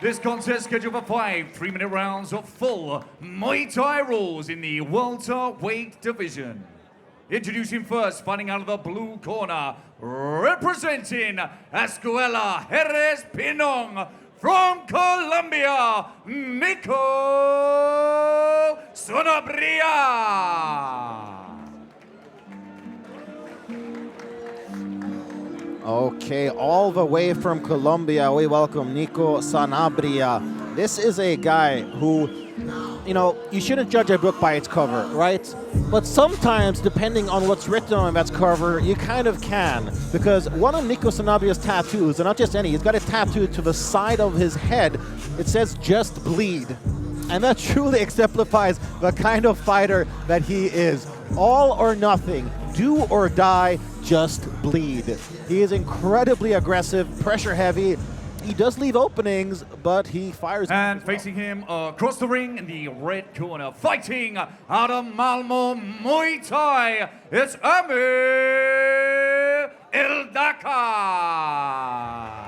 This contest scheduled for 5 3-minute rounds of full Muay Thai rules in the welterweight division. Introducing first, fighting out of the blue corner, representing Escuela Jerez Pinong from Colombia, Nico Sanabria. Okay, all the way from Colombia, we welcome Nico Sanabria. This is a guy who, you shouldn't judge a book by its cover, right? But sometimes, depending on what's written on that cover, you kind of can. Because one of Nico Sanabria's tattoos, and not just any, he's got a tattoo to the side of his head. It says, "Just bleed." And that truly exemplifies the kind of fighter that he is. All or nothing, do or die, just bleed. He is incredibly aggressive, pressure heavy. He does leave openings, but he fires. And facing him across the ring in the red corner, fighting out of Malmo, Muay Thai, it's Amir El Dakkak.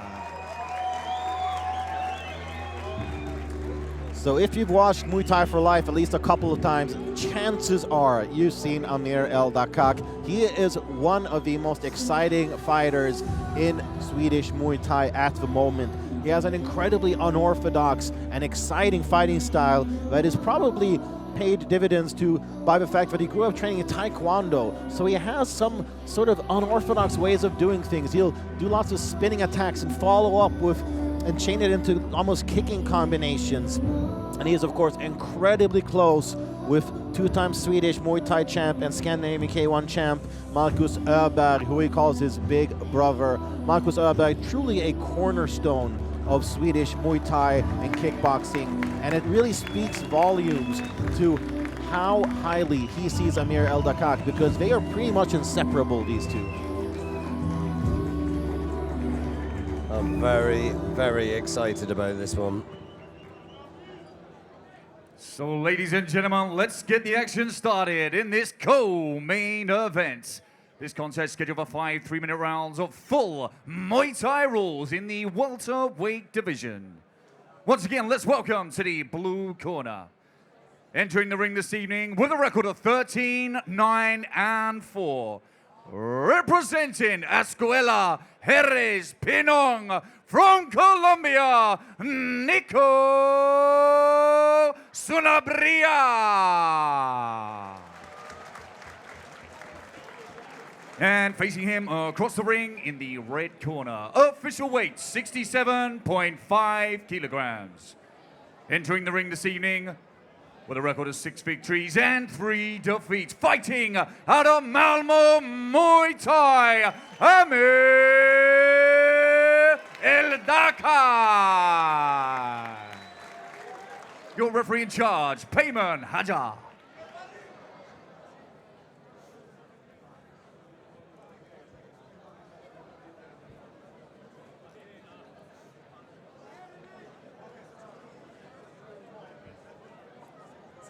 So if you've watched Muay Thai for Life at least a couple of times, chances are you've seen Amir El Dakkak. He is one of the most exciting fighters in Swedish Muay Thai at the moment. He has an incredibly unorthodox and exciting fighting style that is probably paid dividends to by the fact that he grew up training in Taekwondo. So he has some sort of unorthodox ways of doing things. He'll do lots of spinning attacks and follow up with and chain it into almost kicking combinations. And he is, of course, incredibly close with two-time Swedish Muay Thai champ and Scandinavian K1 champ Marcus Öberg, who he calls his big brother. Marcus Öberg, truly a cornerstone of Swedish Muay Thai and kickboxing. And it really speaks volumes to how highly he sees Amir El Dakkak, because they are pretty much inseparable, these two. I'm very, very excited about this one. So, ladies and gentlemen, let's get the action started in this co-main event. This contest scheduled for 5 3-minute rounds of full Muay Thai rules in the welterweight division. Once again, let's welcome to the blue corner. Entering the ring this evening with a record of 13-9-4. Representing Escuela Jerez Pinong from Colombia, Nico Sanabria. And facing him across the ring in the red corner, official weight 67.5 kilograms. Entering the ring this evening with a record of 6 victories and 3 defeats, fighting out of Malmo, Muay Thai, Amir El Dakkak. Your referee in charge, Payman Hajar.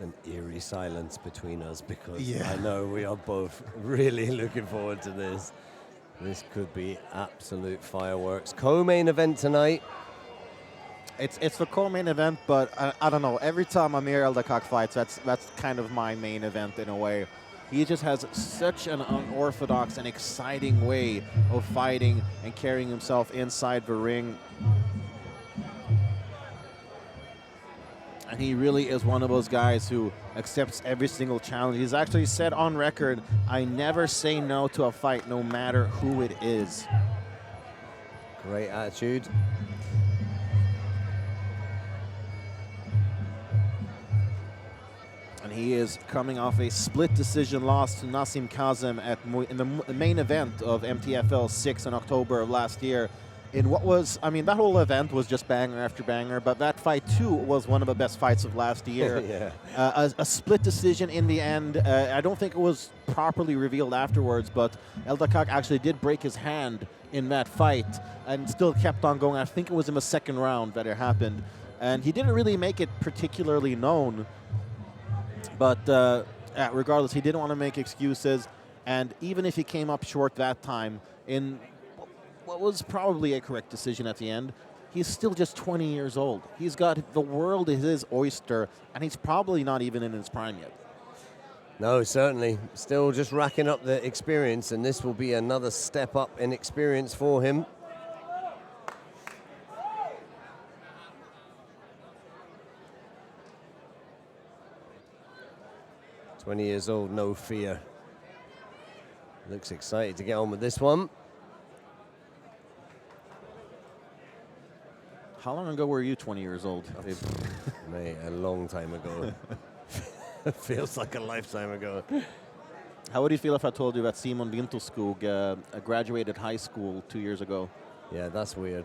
An eerie silence between us because Yeah. I know we are both really looking forward to this. This could be absolute fireworks. Co-main event tonight. It's the co-main event, but I don't know. Every time Amir El Dakkak fights, that's kind of my main event in a way. He just has such an unorthodox and exciting way of fighting and carrying himself inside the ring. And he really is one of those guys who accepts every single challenge. He's actually said on record, "I never say no to a fight, no matter who it is." Great attitude. And he is coming off a split decision loss to Nassim Kazem in the main event of MTFL 8 in October of last year. In what was, that whole event was just banger after banger, but that fight too was one of the best fights of last year. Yeah. A split decision in the end. I don't think it was properly revealed afterwards, but El Dakkak actually did break his hand in that fight and still kept on going. I think it was in the second round that it happened. And he didn't really make it particularly known, but regardless, he didn't want to make excuses. And even if he came up short that time in what was probably a correct decision at the end, he's still just 20 years old. He's got the world is his oyster, and he's probably not even in his prime yet. No, certainly. Still just racking up the experience, and this will be another step up in experience for him. "20 years old, no fear." Looks excited to get on with this one. How long ago were you 20 years old? Mate, a long time ago. Feels like a lifetime ago. How would you feel if I told you that Simon Winterskog graduated high school 2 years ago? Yeah, that's weird.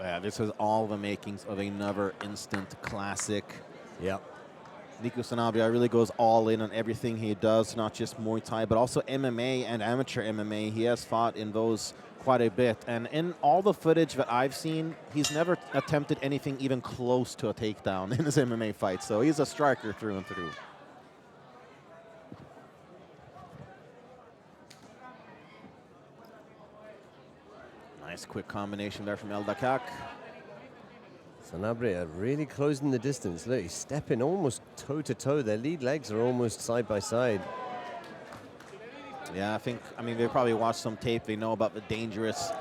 Yeah, this has all the makings of another instant classic. Yep. Nico Sanabria really goes all in on everything he does, not just Muay Thai, but also MMA and amateur MMA. He has fought in those quite a bit. And in all the footage that I've seen, he's never attempted anything even close to a takedown in his MMA fight. So he's a striker through and through. Nice quick combination there from El Dakkak. Sanabria really closing the distance. Look, he's stepping almost toe-to-toe. Their lead legs are almost side by side. Yeah, I mean, they probably watched some tape. They know about the dangerous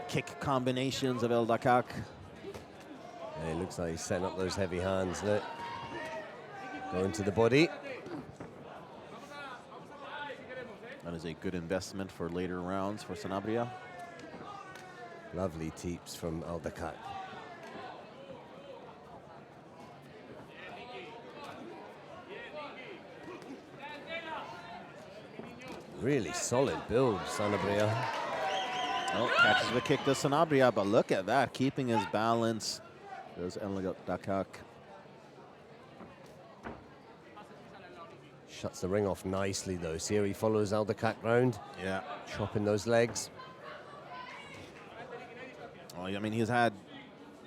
kick combinations of El Dakkak. Yeah, it looks like he's setting up those heavy hands. Look. Going to the body. That is a good investment for later rounds for Sanabria. Lovely teeps from El Dakkak. Really solid build, Sanabria. Oh, catches the kick to Sanabria, but look at that, keeping his balance. There's El Dakkak. Shuts the ring off nicely, though. See how he follows El Dakkak round? Yeah. Chopping those legs. Well, I mean, he's had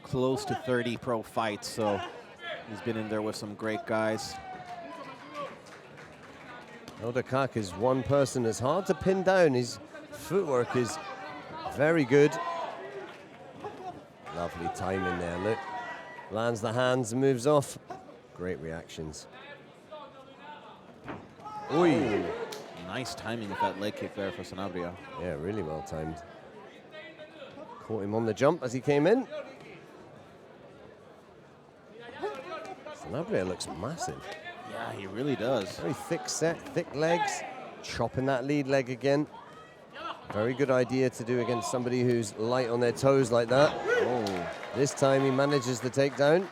close to 30 pro fights, so he's been in there with some great guys. El Dakkak is one person that's hard to pin down. His footwork is very good. Lovely timing there, look. Lands the hands and moves off. Great reactions. Oi! Nice timing with that leg kick there for Sanabria. Yeah, really well timed. Caught him on the jump as he came in. Sanabria looks massive. Yeah, he really does. Very thick set, thick legs. Chopping that lead leg again. Very good idea to do against somebody who's light on their toes like that. Oh. This time he manages the takedown.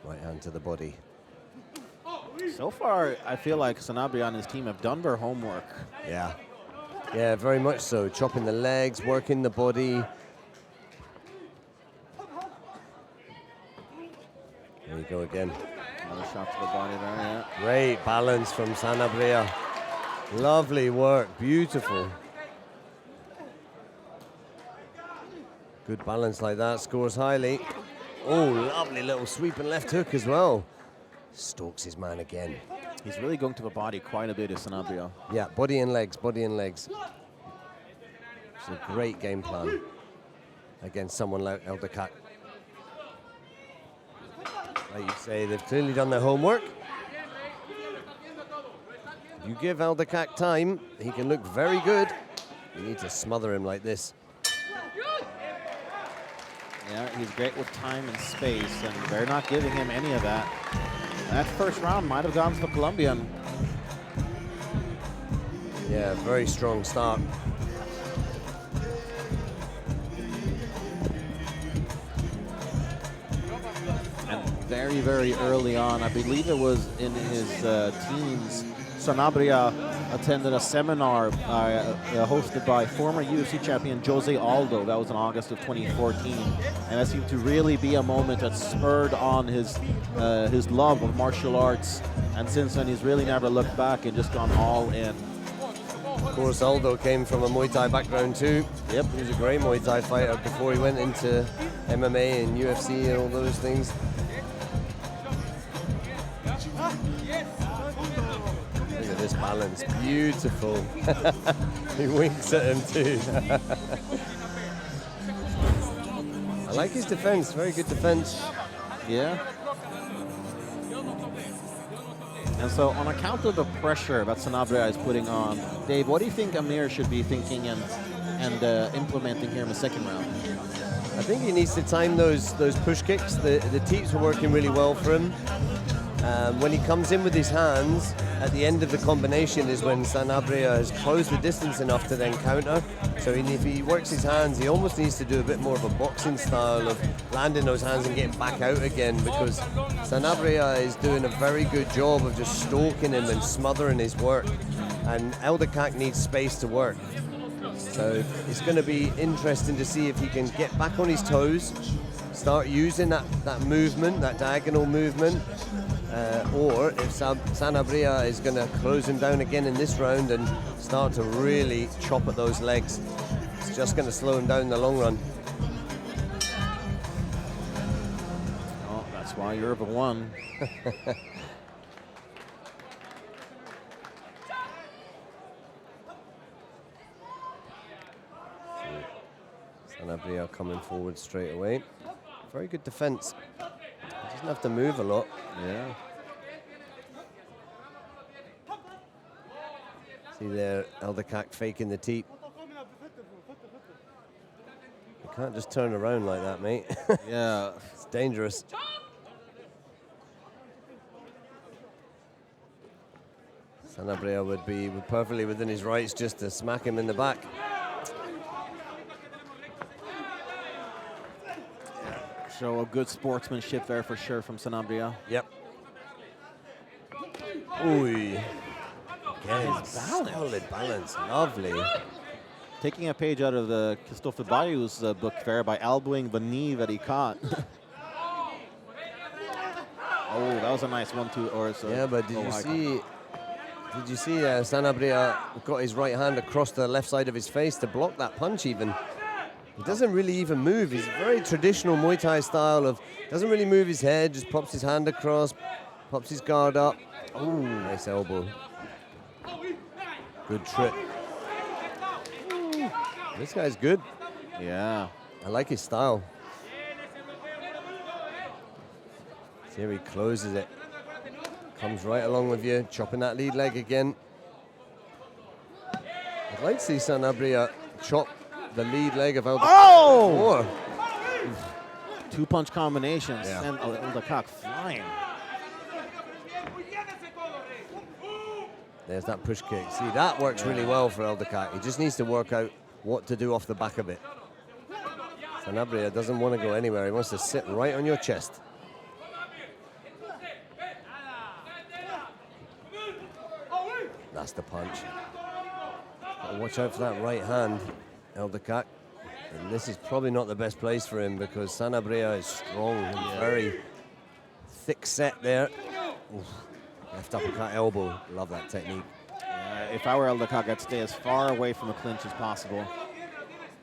Right hand to the body. So far, I feel like Sanabria and his team have done their homework. Yeah. Yeah, very much so. Chopping the legs, working the body. There you go again. Another shot to the body there, yeah. Great balance from Sanabria. Lovely work, beautiful. Good balance like that, scores highly. Oh, lovely little sweeping left hook as well. Stalks his man again. He's really going to the body quite a bit, is Sanabria. Yeah, body and legs, body and legs. It's a great game plan against someone like El Dakkak. Like you say, they've clearly done their homework. If you give El Dakkak time, he can look very good. You need to smother him like this. Yeah, he's great with time and space, and they're not giving him any of that. That first round might have gone to the Colombian. Yeah, very strong start. And very, very early on, I believe it was in his teens, Sanabria attended a seminar hosted by former UFC champion Jose Aldo. That was in August of 2014. And that seemed to really be a moment that spurred on his love of martial arts. And since then, he's really never looked back and just gone all in. Of course, Aldo came from a Muay Thai background too. Yep, he was a great Muay Thai fighter before he went into MMA and UFC and all those things. balance, beautiful. He winks at him too. I like his defense, very good defense. Yeah. And so on account of the pressure that Sanabria is putting on, Dave, what do you think Amir should be thinking and implementing here in the second round? I think he needs to time those push kicks. The teeps were working really well for him. When he comes in with his hands, at the end of the combination is when Sanabria has closed the distance enough to then counter. So if he works his hands, he almost needs to do a bit more of a boxing style of landing those hands and getting back out again, because Sanabria is doing a very good job of just stalking him and smothering his work. And El Dakkak needs space to work. So it's going to be interesting to see if he can get back on his toes, start using that movement, that diagonal movement, or if Sanabria is going to close him down again in this round and start to really chop at those legs. It's just going to slow him down in the long run. Oh, that's why you're the one. Sanabria coming forward straight away. Very good defense. He doesn't have to move a lot. Yeah. See there, El Dakkak faking the teep. You can't just turn around like that, mate. Yeah. It's dangerous. Sanabria would be perfectly within his rights just to smack him in the back. Show a good sportsmanship there for sure from Sanabria. Yep. Ooh. Again, balance. solid balance, lovely. Taking a page out of the Christophe Bayou's book there by elbowing the knee that he caught. Oh, that was a nice 1-2 or so. Yeah, but did you see Sanabria got his right hand across the left side of his face to block that punch even? He doesn't really even move. He's very traditional Muay Thai style of, doesn't really move his head, just pops his hand across, pops his guard up. Oh, nice elbow. Good trip. This guy's good. Yeah. I like his style. See how he closes it. Comes right along with you, chopping that lead leg again. I'd like to see Sanabria chop the lead leg of El Dakkak. Oh! Two-punch combinations. Yeah. And El Dakkak flying. There's that push kick. See, that works really well for El Dakkak. He just needs to work out what to do off the back of it. Sanabria doesn't want to go anywhere. He wants to sit right on your chest. That's the punch. Gotta watch out for that right hand, El Dakkak. And this is probably not the best place for him because Sanabria is strong and very thick set there. Oof. Left uppercut elbow. Love that technique. If I were El Dakkak, I'd stay as far away from the clinch as possible.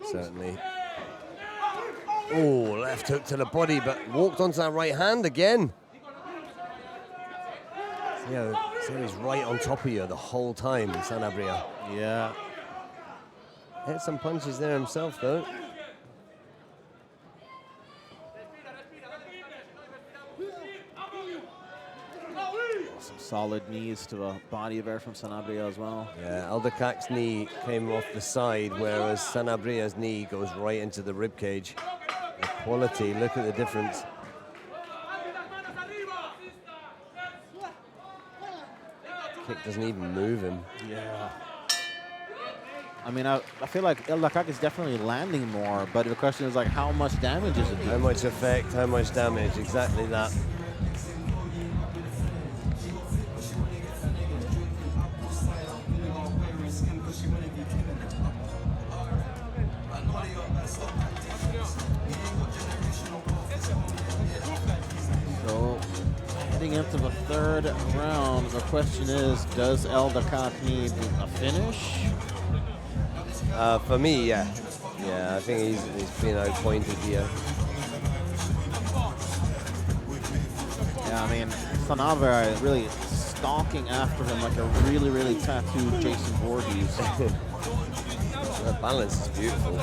Certainly. Oh, left hook to the body, but walked onto that right hand again. See how he's right on top of you the whole time, Sanabria. Yeah. Hit some punches there himself, though. Some solid knees to the body there from Sanabria as well. Yeah, El Dakkak's knee came off the side, whereas Sanabria's knee goes right into the rib cage. The quality, look at the difference. Kick doesn't even move him. Yeah. I mean, I feel like El Dakkak is definitely landing more, but the question is like, how much damage is it doing? How much effect, how much damage, exactly that. So, heading into the third round, the question is, does El Dakkak need a finish? For me, yeah. Yeah, I think he's been outpointed here. Yeah, I mean, Sanabria really stalking after him like a really, really tattooed Jason Voorhees. That balance is beautiful.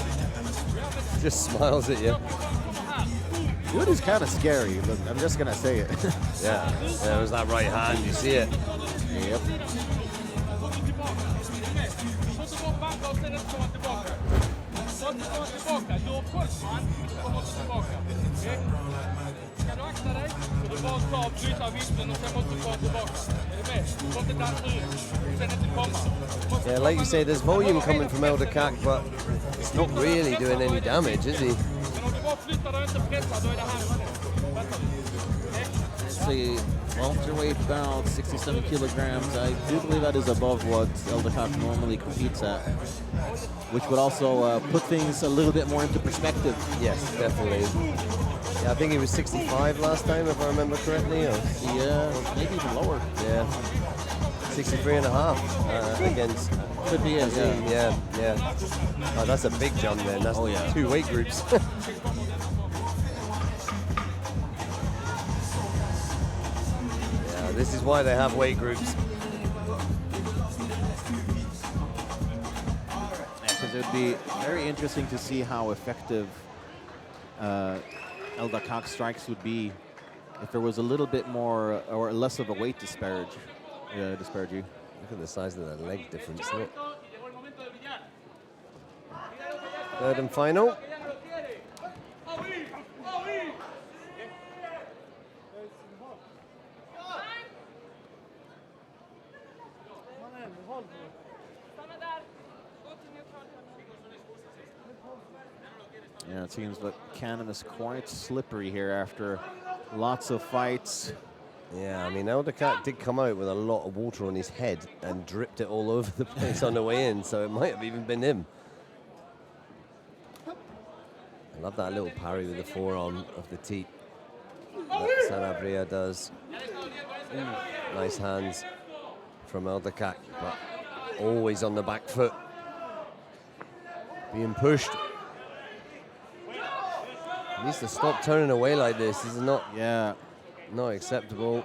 Just smiles at you. Dude is kind of scary. Look, I'm just gonna say it. Yeah, there was that right hand. You see it. Yep. Yeah, like you say, there's volume coming from El Dakkak, but it's not really doing any damage, is he? See, welterweight about 67 kilograms. I do believe that is above what El Dakkak normally competes at, which would also put things a little bit more into perspective. Yes, definitely. Yeah, I think he was 65 last time, if I remember correctly. Or Yeah, maybe even lower. yeah, 63 and a half against. Could be it, yeah. Yeah. Oh, that's a big jump then. That's 2 weight groups. Yeah, this is why they have weight groups. Because it would be very interesting to see how effective El Dakkak strikes would be if there was a little bit more or less of a weight disparity. Look at the size of the leg difference, isn't it? Third and final. Yeah, it seems like Cannon is quite slippery here after lots of fights. Yeah, I mean, El Dakkak did come out with a lot of water on his head and dripped it all over the place on the way in, so it might have even been him. I love that little parry with the forearm of the teep that Sanabria does. Nice hands from El Dakkak, but always on the back foot. Being pushed. He needs to stop turning away like this. This is not acceptable.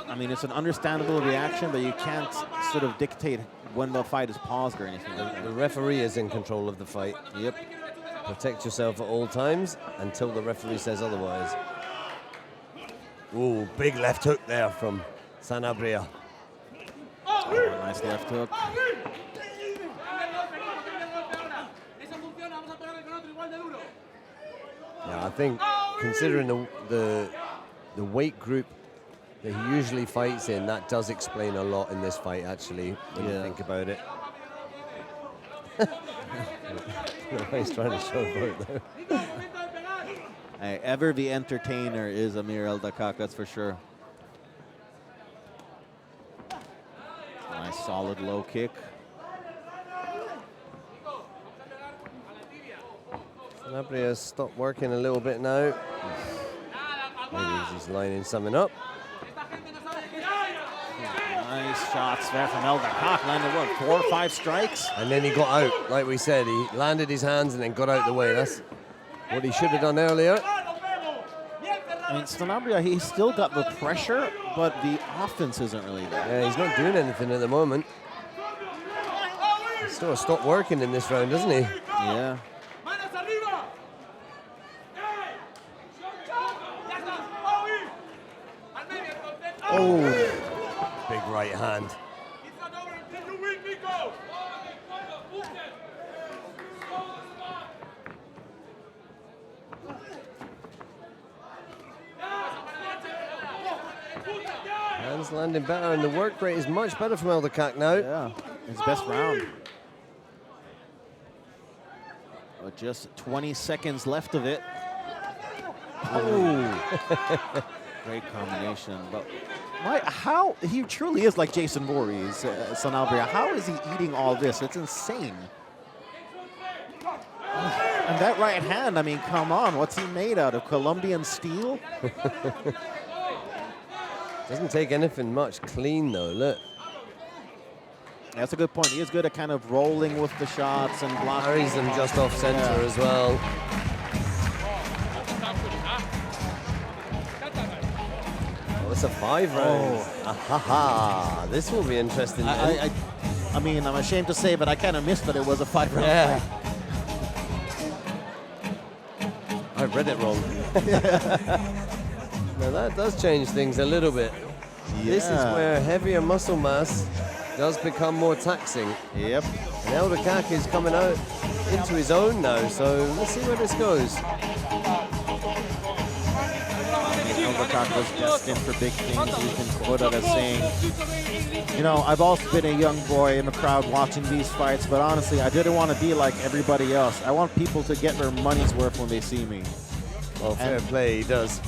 I mean, it's an understandable reaction, but you can't sort of dictate when the fight is paused or anything like that. The referee is in control of the fight. Yep. Protect yourself at all times until the referee says otherwise. Ooh, big left hook there from Sanabria. Oh, nice left hook. Yeah, I think considering the weight group that he usually fights in, that does explain a lot in this fight, actually, when you think about it. He's trying to show both there. Hey, ever the entertainer is Amir El Dakkak, that's for sure. Nice solid low kick. Sanabria stopped working a little bit now. Maybe he's lining something up. Nice shots there from El Dakkak. Landed what, 4 or 5 strikes? And then he got out, like we said. He landed his hands and then got out the way. That's what he should have done earlier. I mean, Sanabria, he's still got the pressure, but the offense isn't really there. Yeah, he's not doing anything at the moment. He's sort of stopped working in this round, doesn't he? Yeah. Oh, big right hand. Hands landing better, and the work rate is much better from El Dakkak now. Yeah, his best round. But just 20 seconds left of it. Oh, great combination. But how he truly is like Jason Voorhees, Sanabria. How is he eating all this? It's insane. And that right hand, I mean, come on, what's he made out of? Colombian steel? Doesn't take anything much clean though, look. That's a good point. He is good at kind of rolling with the shots and blocking. Carries them just off center as well. It's a 5 rounds. Ha! This will be interesting. I mean, I'm ashamed to say, but I kind of missed that it was a 5-round fight. I read it wrong. Now that does change things a little bit. Yeah. This is where heavier muscle mass does become more taxing. Yep. And El Dakkak is coming out into his own now, so let's see where this goes. El Dakkak was destined for big things. He's been quoted as saying, you know, I've also been a young boy in the crowd watching these fights, but honestly, I didn't want to be like everybody else. I want people to get their money's worth when they see me. Well, fair play, he does.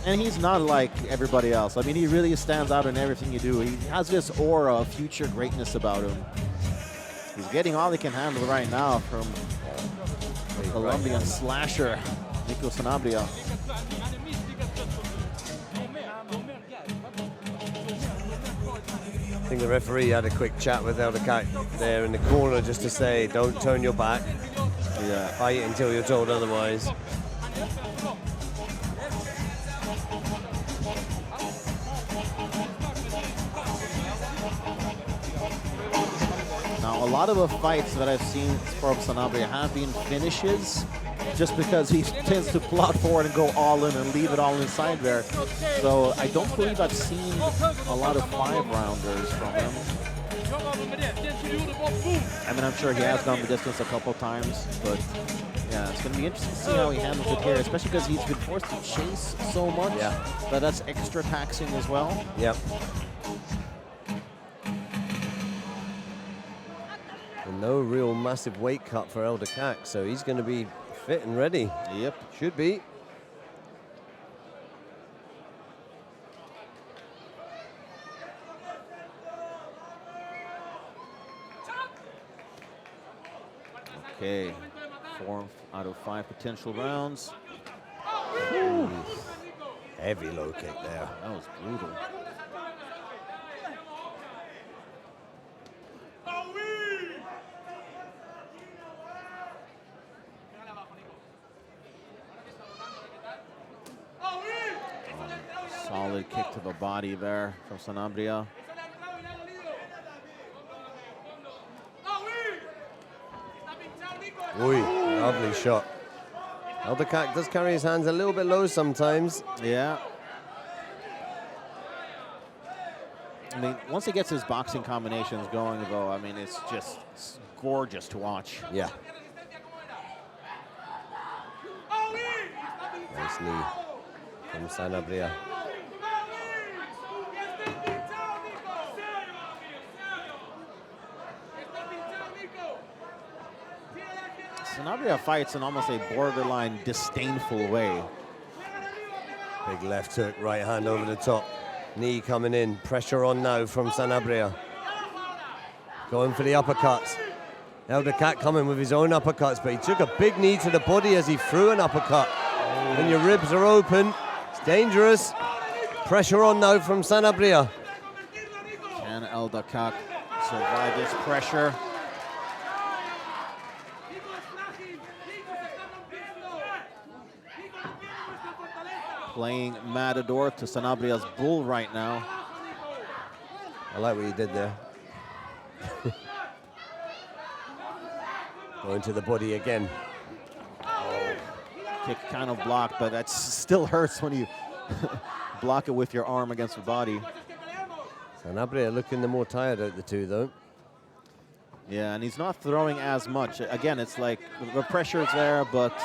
And he's not like everybody else. I mean, he really stands out in everything you do. He has this aura of future greatness about him. He's getting all he can handle right now from Colombian slasher, Nico Sanabria. I think the referee had a quick chat with El Dakkak there in the corner just to say, don't turn your back. Yeah. Fight until you're told otherwise. Now, a lot of the fights that I've seen from Sanabria have been finishes, just because he tends to plot forward and go all in and leave it all inside there. So I don't believe I've seen a lot of 5-rounders from him. I mean, I'm sure he has gone the distance a couple times, but yeah, it's going to be interesting to see how he handles it here, especially because he's been forced to chase so much. Yeah. But that's extra taxing as well. Yep. And no real massive weight cut for El Dakkak, so he's going to be fit and ready. Yep. Should be. Okay, 4 out of 5 potential rounds. Ooh. Heavy low kick there. That was brutal. Solid kick to the body there from Sanabria. Oi, lovely shot. El Dakkak does carry his hands a little bit low sometimes. Yeah. I mean, once he gets his boxing combinations going, though, I mean, it's just gorgeous to watch. Yeah. Nice knee from Sanabria. Sanabria fights in almost a borderline disdainful way. Big left hook, right hand over the top. Knee coming in, pressure on now from Sanabria. Going for the uppercuts. El Dakkak coming with his own uppercuts, but he took a big knee to the body as he threw an uppercut. When your ribs are open, it's dangerous. Pressure on now from Sanabria. Can El Dakkak survive this pressure? Playing Matador to Sanabria's bull right now. I like what he did there. Going to the body again. Kick kind of blocked, but that still hurts when you block it with your arm against the body. Sanabria looking the more tired out of the two, though. Yeah, and he's not throwing as much. Again, it's like the pressure is there, but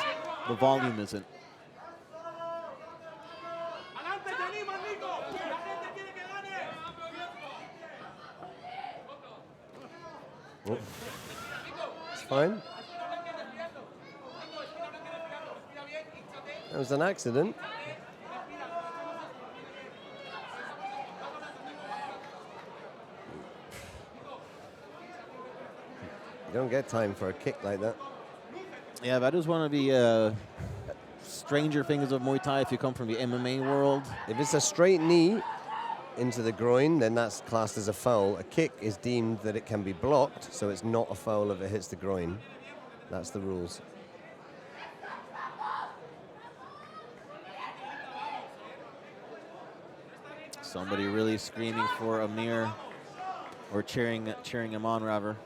the volume isn't. Oh. It's fine. That was an accident. You don't get time for a kick like that. Yeah, that is one of the stranger things of Muay Thai if you come from the MMA world. If it's a straight knee into the groin, then that's classed as a foul. A kick is deemed that it can be blocked, so it's not a foul if it hits the groin. That's the rules. Somebody really screaming for Amir, or cheering him on, rather.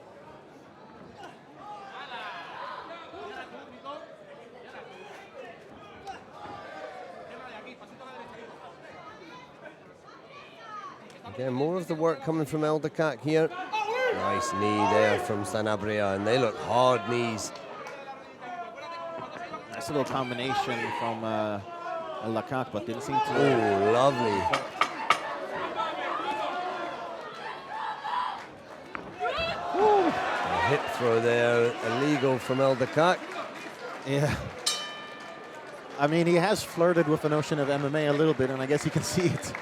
Again, more of the work coming from El Dakkak here. Nice knee there from Sanabria, and they look hard knees. Nice little combination from El Dakkak, but didn't seem to. Oh, lovely. A hip throw there, illegal from El Dakkak. Yeah. I mean, he has flirted with the notion of MMA a little bit, and I guess you can see it.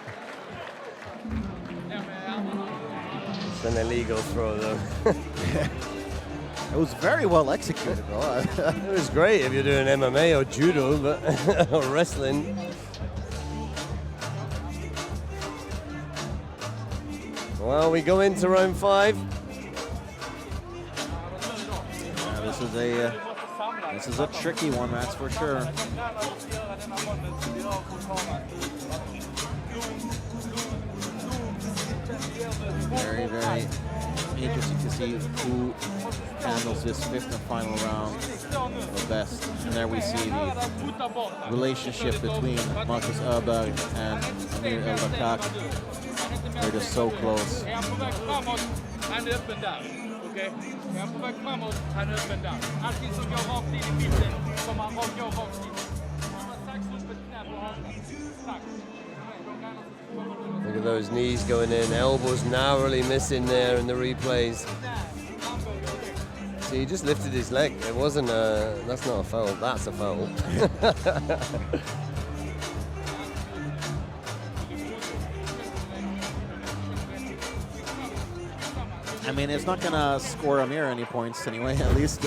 It's an illegal throw, though. It was very well executed, though. It was great if you're doing MMA or judo, but or wrestling. Well, we go into round 5. Yeah, this is a tricky one, that's for sure. Very, very interesting to see who handles this 5th and final round the best. And there we see the relationship between Marcus Erberg and Amir El Dakkak. They're just so close. Look at those knees going in, elbows narrowly missing there in the replays. See, he just lifted his leg. It wasn't a, that's not a foul, that's a foul. I mean, it's not gonna score Amir any points anyway, at least.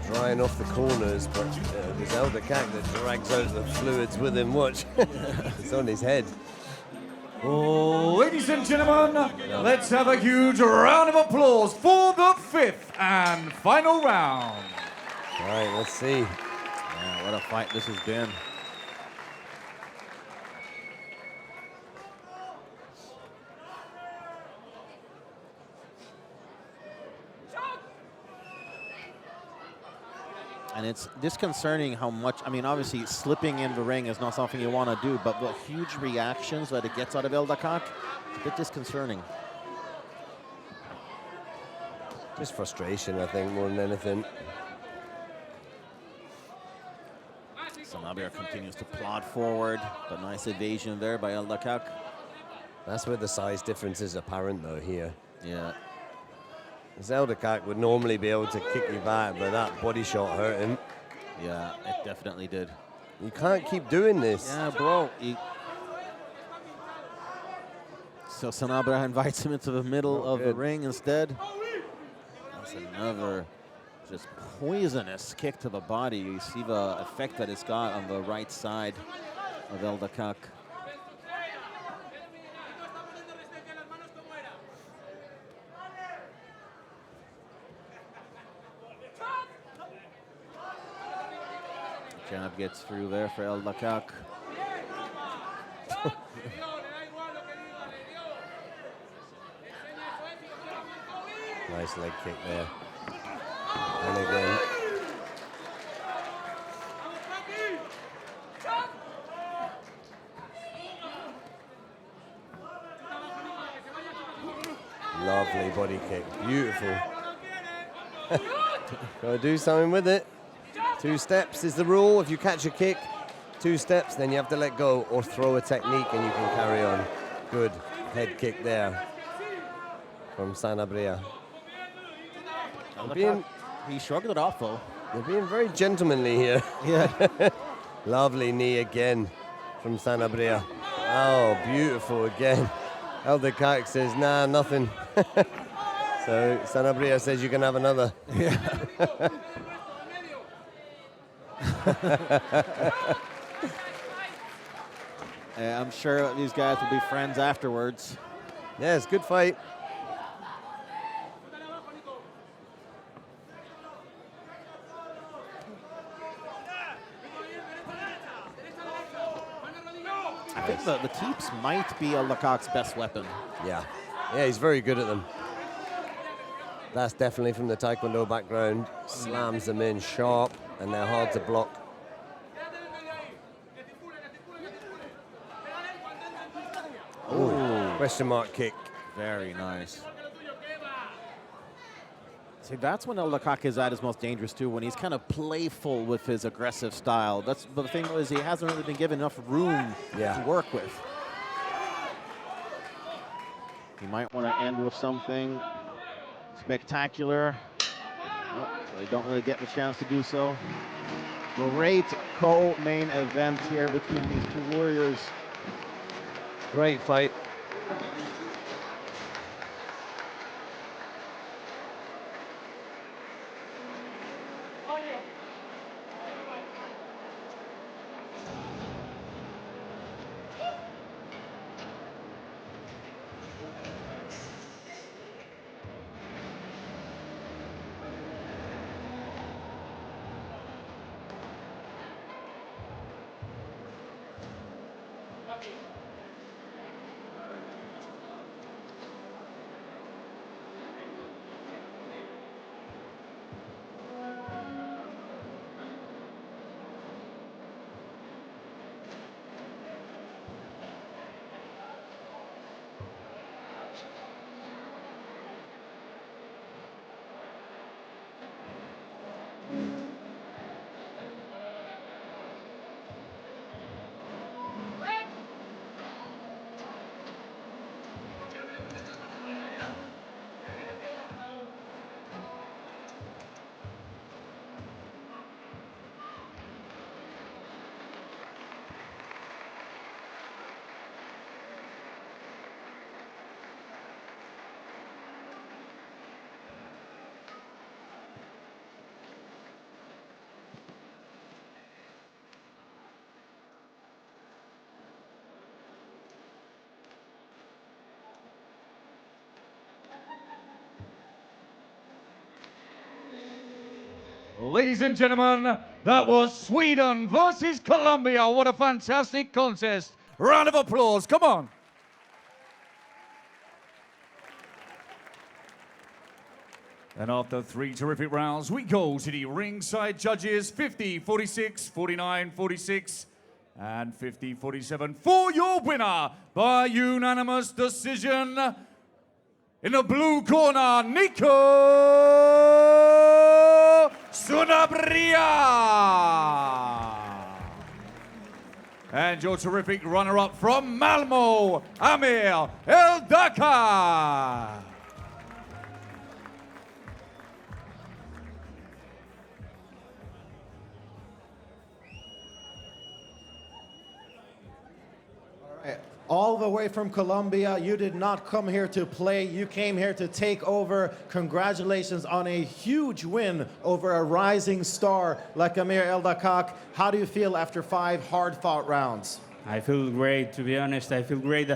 Drying off the corners, but there's El Dakkak that drags out the fluids with him. Watch, it's on his head. Ladies and gentlemen, let's have a huge round of applause for the 5th and final round. All right, let's see. Yeah, what a fight this has been. And it's disconcerting how much, I mean, obviously slipping in the ring is not something you want to do, but the huge reactions that it gets out of El Dakkak, it's a bit disconcerting. Just frustration, I think, more than anything. Sanabria continues to plod forward, but nice evasion there by El Dakkak. That's where the size difference is apparent, though, here. Yeah. El Dakkak would normally be able to kick you back, but that body shot hurt him. Yeah, it definitely did. You can't keep doing this. Yeah, bro. So Sanabria invites him into the middle of the ring instead. That's another just poisonous kick to the body. You see the effect that it's got on the right side of El Dakkak. Jab gets through there for El Dakkak. Nice leg kick there. And again. Lovely body kick, beautiful. Gotta do something with it. 2 steps is the rule. If you catch a kick, 2 steps, then you have to let go or throw a technique and you can carry on. Good head kick there from Sanabria. He shrugged it off, though. They're being very gentlemanly here. Yeah. Lovely knee again from Sanabria. Oh, beautiful again. El Dakkak says, nah, nothing. So Sanabria says you can have another. I'm sure these guys will be friends afterwards. Yeah, it's a good fight. I think the keeps might be El Dakkak's best weapon. Yeah, he's very good at them. That's definitely from the Taekwondo background. Slams them in sharp, and they're hard to block. Ooh, question mark kick. Very nice. See, that's when El Dakkak is at his most dangerous too, when he's kind of playful with his aggressive style. But the thing is, he hasn't really been given enough room to work with. He might want to end with something spectacular. Oh, so they don't really get the chance to do so. Great co-main event here between these two warriors. Great fight. Ladies and gentlemen, that was Sweden versus Colombia. What a fantastic contest. Round of applause, come on. And after 3 terrific rounds, we go to the ringside judges, 50, 46, 49, 46, and 50, 47 for your winner by unanimous decision. In the blue corner, Nico Sanabria. And your terrific runner-up from Malmo, Amir El Dakkak. All the way from Colombia, you did not come here to play, you came here to take over. Congratulations on a huge win over a rising star like Amir El Dakkak. How do you feel after 5 hard-fought rounds? I feel great, to be honest. I feel great.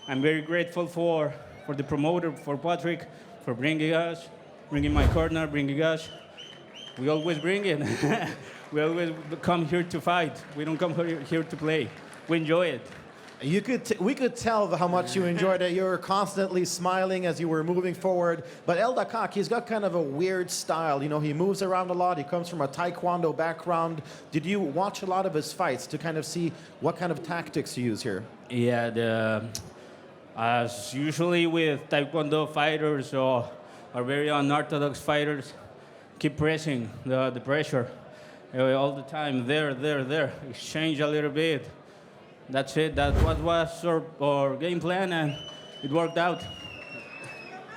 I'm very grateful for the promoter, for Patrick, for bringing us, bringing my corner, bringing us. We always bring it. We always come here to fight. We don't come here to play. We enjoy it. We could tell how much you enjoyed it. You were constantly smiling as you were moving forward. But El Dakkak, he's got kind of a weird style. You know, he moves around a lot. He comes from a Taekwondo background. Did you watch a lot of his fights to kind of see what kind of tactics you use here? Yeah, as usually with Taekwondo fighters or very unorthodox fighters, keep pressing the pressure all the time. There. Exchange a little bit. That's it. That was our game plan, and it worked out.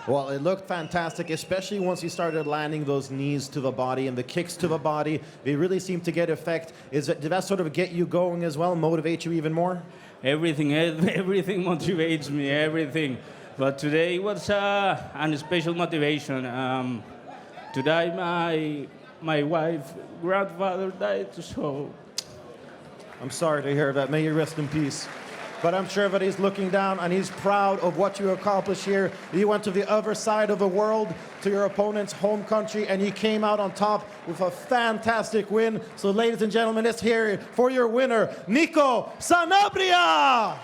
Well, it looked fantastic, especially once you started landing those knees to the body and the kicks to the body. They really seemed to get effect. Did that sort of get you going as well, motivate you even more? everything, everything motivates me, everything. But today was a special motivation. Today my wife, grandfather died, so. I'm sorry to hear that. May you rest in peace. But I'm sure that he's looking down and he's proud of what you accomplished here. You went to the other side of the world, to your opponent's home country, and you came out on top with a fantastic win. So ladies and gentlemen, let's hear it for your winner, Nico Sanabria!